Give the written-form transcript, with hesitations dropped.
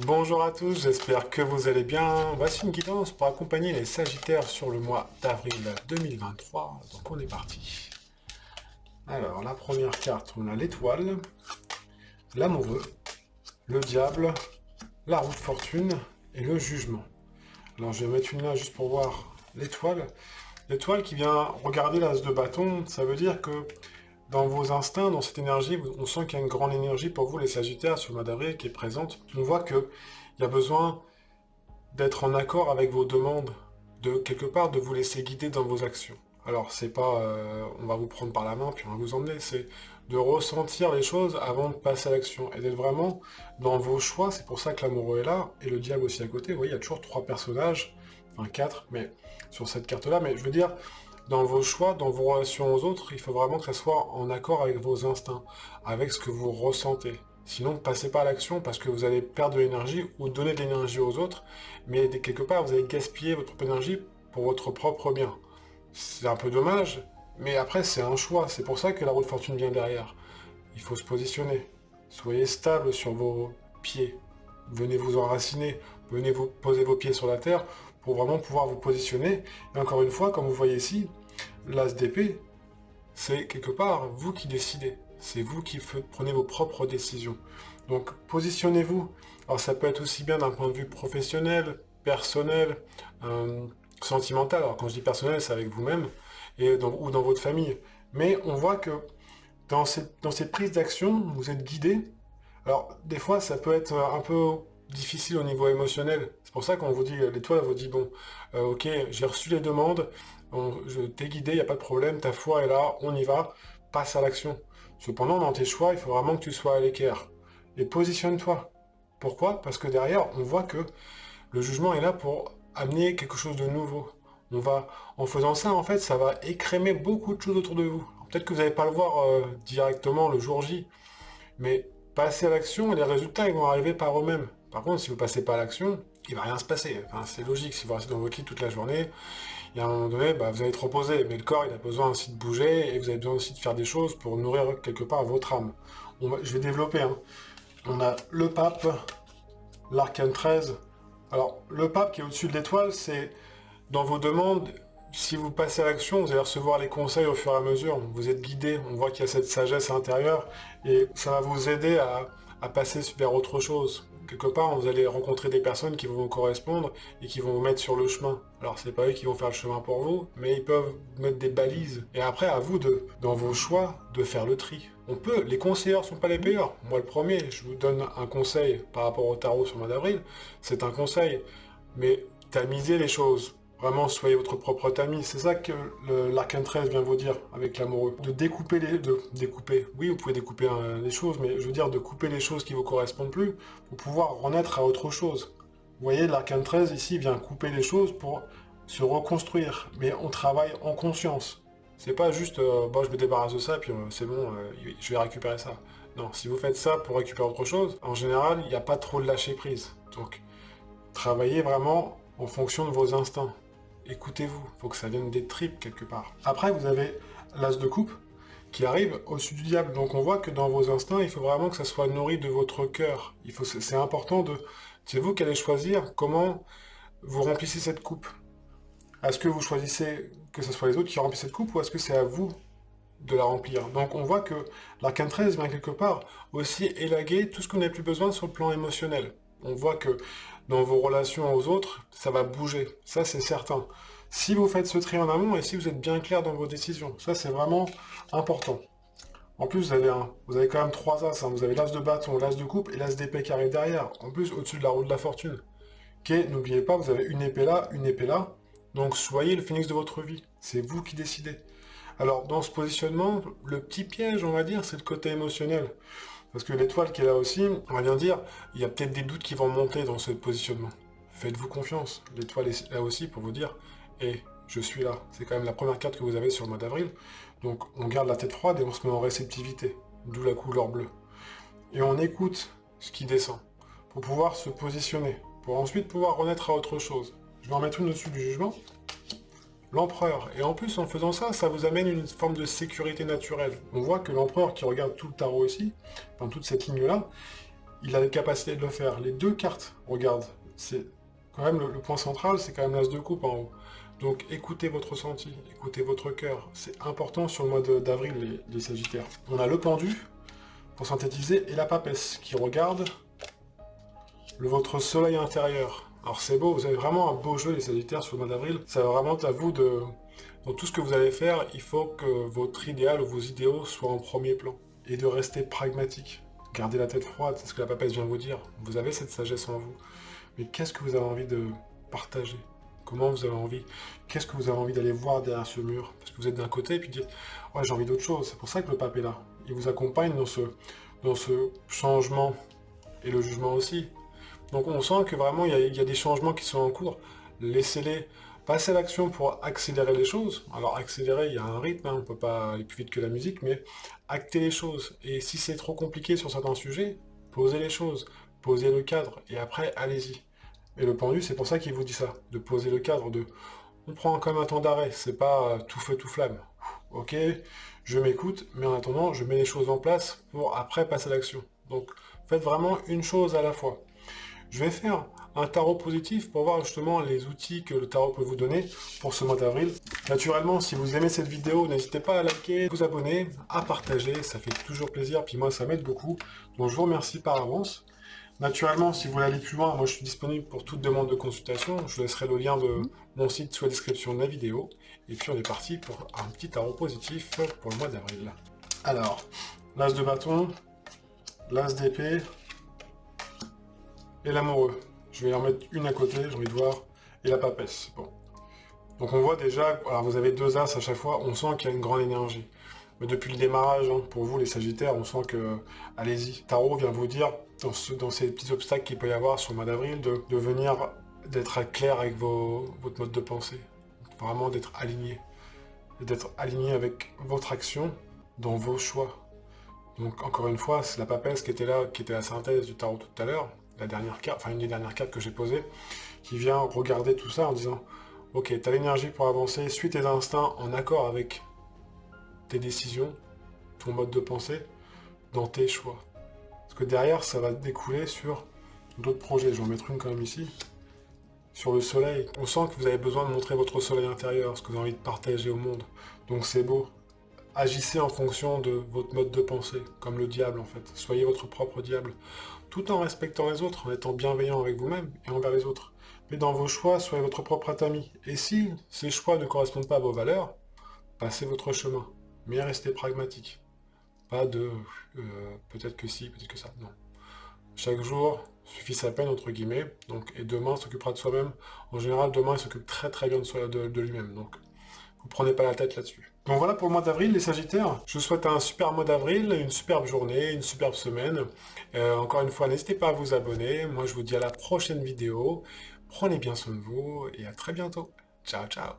Bonjour à tous, j'espère que vous allez bien. Voici une guidance pour accompagner les Sagittaires sur le mois d'avril 2023. Donc on est parti. Alors la première carte, on a l'étoile, l'amoureux, le diable, la roue de fortune et le jugement. Alors je vais mettre une là juste pour voir l'étoile. L'étoile qui vient regarder l'as de bâton, ça veut dire que dans vos instincts, dans cette énergie, on sent qu'il y a une grande énergie pour vous, les Sagittaires, sur le mois d'avril qui est présente. On voit qu'il y a besoin d'être en accord avec vos demandes, de quelque part de vous laisser guider dans vos actions. Alors c'est pas on va vous prendre par la main puis on va vous emmener, c'est de ressentir les choses avant de passer à l'action et d'être vraiment dans vos choix. C'est pour ça que l'amoureux est là et le diable aussi à côté. Vous voyez, il y a toujours trois personnages, enfin quatre, mais sur cette carte-là. Mais je veux dire, dans vos choix, dans vos relations aux autres, il faut vraiment que ça soit en accord avec vos instincts, avec ce que vous ressentez. Sinon, ne passez pas à l'action parce que vous allez perdre de l'énergie ou donner de l'énergie aux autres, mais quelque part, vous allez gaspiller votre propre énergie pour votre propre bien. C'est un peu dommage, mais après, c'est un choix. C'est pour ça que la roue de fortune vient derrière. Il faut se positionner. Soyez stable sur vos pieds. Venez vous enraciner. Venez vous poser vos pieds sur la terre pour vraiment pouvoir vous positionner. Et encore une fois, comme vous voyez ici, l'as d'épée, c'est quelque part vous qui décidez. C'est vous qui prenez vos propres décisions. Donc positionnez-vous. Alors ça peut être aussi bien d'un point de vue professionnel, personnel, sentimental. Alors quand je dis personnel, c'est avec vous-même ou dans votre famille. Mais on voit que dans cette prise d'action, vous êtes guidé. Alors des fois, ça peut être un peu difficile au niveau émotionnel. C'est pour ça qu'on vous dit, l'étoile vous dit, bon, ok, j'ai reçu les demandes, je t'ai guidé, il n'y a pas de problème, ta foi est là, on y va, passe à l'action. Cependant, dans tes choix, il faut vraiment que tu sois à l'équerre. Et positionne-toi. Pourquoi? Parce que derrière, on voit que le jugement est là pour amener quelque chose de nouveau. En faisant ça, en fait, ça va écrémer beaucoup de choses autour de vous. Peut-être que vous n'allez pas le voir directement le jour J, mais passez à l'action et les résultats ils vont arriver par eux-mêmes. Par contre, si vous passez pas à l'action, il va rien se passer. Enfin, c'est logique, si vous restez dans votre lit toute la journée, il y a un moment donné, vous allez être reposé, mais le corps il a besoin aussi de bouger et vous avez besoin aussi de faire des choses pour nourrir quelque part votre âme. Je vais développer. Hein. On a le pape, l'arcane 13. Alors, le pape qui est au-dessus de l'étoile, c'est dans vos demandes. Si vous passez à l'action, vous allez recevoir les conseils au fur et à mesure. Vous êtes guidé, on voit qu'il y a cette sagesse intérieure et ça va vous aider à passer vers autre chose. Quelque part, vous allez rencontrer des personnes qui vont vous correspondre et qui vont vous mettre sur le chemin. Alors, c'est pas eux qui vont faire le chemin pour vous, mais ils peuvent mettre des balises. Et après, à vous, dans vos choix, de faire le tri. Les conseillers sont pas les payeurs. Moi, le premier, je vous donne un conseil par rapport au tarot sur le mois d'avril. C'est un conseil. Mais tamisez les choses. Vraiment, soyez votre propre tamis. C'est ça que l'arcane 13 vient vous dire avec l'amoureux. De découper. Oui, vous pouvez découper les choses, mais je veux dire de couper les choses qui vous correspondent plus pour pouvoir renaître à autre chose. Vous voyez, l'arcane 13 ici vient couper les choses pour se reconstruire. Mais on travaille en conscience. C'est pas juste, bon, je me débarrasse de ça, puis c'est bon, je vais récupérer ça. Non, si vous faites ça pour récupérer autre chose, en général, il n'y a pas trop de lâcher prise. Donc, travaillez vraiment en fonction de vos instincts. Écoutez-vous, il faut que ça vienne des tripes quelque part. Après, vous avez l'as de coupe qui arrive au-dessus du diable. Donc on voit que dans vos instincts, il faut vraiment que ça soit nourri de votre cœur. C'est important c'est vous qui allez choisir comment vous remplissez cette coupe. Est-ce que vous choisissez que ce soit les autres qui remplissent cette coupe ou est-ce que c'est à vous de la remplir? Donc on voit que l'arcane 13 vient quelque part aussi élaguer tout ce qu'on n'a plus besoin sur le plan émotionnel. On voit que dans vos relations aux autres, ça va bouger. Ça, c'est certain. Si vous faites ce tri en amont et si vous êtes bien clair dans vos décisions, ça, c'est vraiment important. En plus, vous avez quand même trois as. Hein. Vous avez l'as de bâton, l'as de coupe et l'as d'épée qui arrive derrière. En plus, au-dessus de la roue de la fortune. Ok, n'oubliez pas, vous avez une épée là, une épée là. Donc, soyez le phénix de votre vie. C'est vous qui décidez. Alors, dans ce positionnement, le petit piège, on va dire, c'est le côté émotionnel. Parce que l'étoile qui est là aussi, on va bien dire, il y a peut-être des doutes qui vont monter dans ce positionnement. Faites-vous confiance. L'étoile est là aussi pour vous dire, je suis là. C'est quand même la première carte que vous avez sur le mois d'avril. Donc on garde la tête froide et on se met en réceptivité. D'où la couleur bleue. Et on écoute ce qui descend. Pour pouvoir se positionner. Pour ensuite pouvoir renaître à autre chose. Je vais en mettre une au-dessus du jugement. L'empereur. Et en plus, en faisant ça, ça vous amène une forme de sécurité naturelle. On voit que l'empereur qui regarde tout le tarot ici, enfin toute cette ligne-là, il a la capacité de le faire. Les deux cartes, regarde, c'est quand même le point central, c'est quand même l'as de coupe en haut. Donc écoutez votre ressenti, écoutez votre cœur. C'est important sur le mois d'avril, les Sagittaires. On a le pendu, pour synthétiser, et la papesse, qui regarde votre soleil intérieur. Alors c'est beau, vous avez vraiment un beau jeu les Sagittaires sur le mois d'avril. Ça va vraiment à vous de... Dans tout ce que vous allez faire, il faut que votre idéal ou vos idéaux soient en premier plan. Et de rester pragmatique. Gardez la tête froide, c'est ce que la papesse vient vous dire. Vous avez cette sagesse en vous. Mais qu'est-ce que vous avez envie de partager? Comment vous avez envie? Qu'est-ce que vous avez envie d'aller voir derrière ce mur? Parce que vous êtes d'un côté et puis dites, ouais, j'ai envie d'autre chose. C'est pour ça que le pape est là. Il vous accompagne dans ce changement et le jugement aussi. Donc on sent que vraiment il y a des changements qui sont en cours. Laissez-les passer à l'action pour accélérer les choses. Alors accélérer, il y a un rythme, hein, on ne peut pas aller plus vite que la musique, mais actez les choses. Et si c'est trop compliqué sur certains sujets, posez les choses, posez le cadre, et après, allez-y. Et le pendu, c'est pour ça qu'il vous dit ça, de poser le cadre, on prend quand même un temps d'arrêt, c'est pas tout feu, tout flamme. Ok, je m'écoute, mais en attendant, je mets les choses en place pour après passer à l'action. Donc, faites vraiment une chose à la fois. Je vais faire un tarot positif pour voir justement les outils que le tarot peut vous donner pour ce mois d'avril. Naturellement, si vous aimez cette vidéo, n'hésitez pas à liker, vous abonner, à partager, ça fait toujours plaisir, puis moi ça m'aide beaucoup. Donc je vous remercie par avance. Naturellement, si vous voulez aller plus loin, moi je suis disponible pour toute demande de consultation. Je vous laisserai le lien de mon site sous la description de la vidéo. Et puis on est parti pour un petit tarot positif pour le mois d'avril. Alors, l'as de bâton, l'as d'épée et l'amoureux. Je vais en mettre une à côté, j'ai envie de voir, et la papesse. Bon. Donc on voit déjà, alors vous avez deux as à chaque fois, on sent qu'il y a une grande énergie. Mais depuis le démarrage, hein, pour vous les Sagittaires, on sent que, allez-y, Tarot vient vous dire, dans ces petits obstacles qu'il peut y avoir sur le mois d'avril, de venir, d'être clair avec votre mode de pensée. Vraiment d'être aligné. D'être aligné avec votre action dans vos choix. Donc encore une fois, c'est la papesse qui était là, qui était la synthèse du tarot tout à l'heure, la dernière carte, enfin une des dernières cartes que j'ai posées, qui vient regarder tout ça en disant ok, tu as l'énergie pour avancer, suis tes instincts en accord avec tes décisions, ton mode de pensée, dans tes choix. Parce que derrière, ça va découler sur d'autres projets. Je vais en mettre une quand même ici. Sur le soleil, on sent que vous avez besoin de montrer votre soleil intérieur, ce que vous avez envie de partager au monde. Donc c'est beau. Agissez en fonction de votre mode de pensée, comme le diable en fait. Soyez votre propre diable, tout en respectant les autres, en étant bienveillant avec vous-même et envers les autres. Mais dans vos choix, soyez votre propre ami. Et si ces choix ne correspondent pas à vos valeurs, passez votre chemin. Mais restez pragmatique. Pas de peut-être que si, peut-être que ça. Non. Chaque jour suffit sa peine, entre guillemets. Donc, et demain s'occupera de soi-même. En général, demain, il s'occupe très très bien de lui-même. Donc, vous prenez pas la tête là-dessus. Donc voilà pour le mois d'avril, les Sagittaires. Je vous souhaite un super mois d'avril, une superbe journée, une superbe semaine. Encore une fois, n'hésitez pas à vous abonner. Moi, je vous dis à la prochaine vidéo. Prenez bien soin de vous et à très bientôt. Ciao, ciao.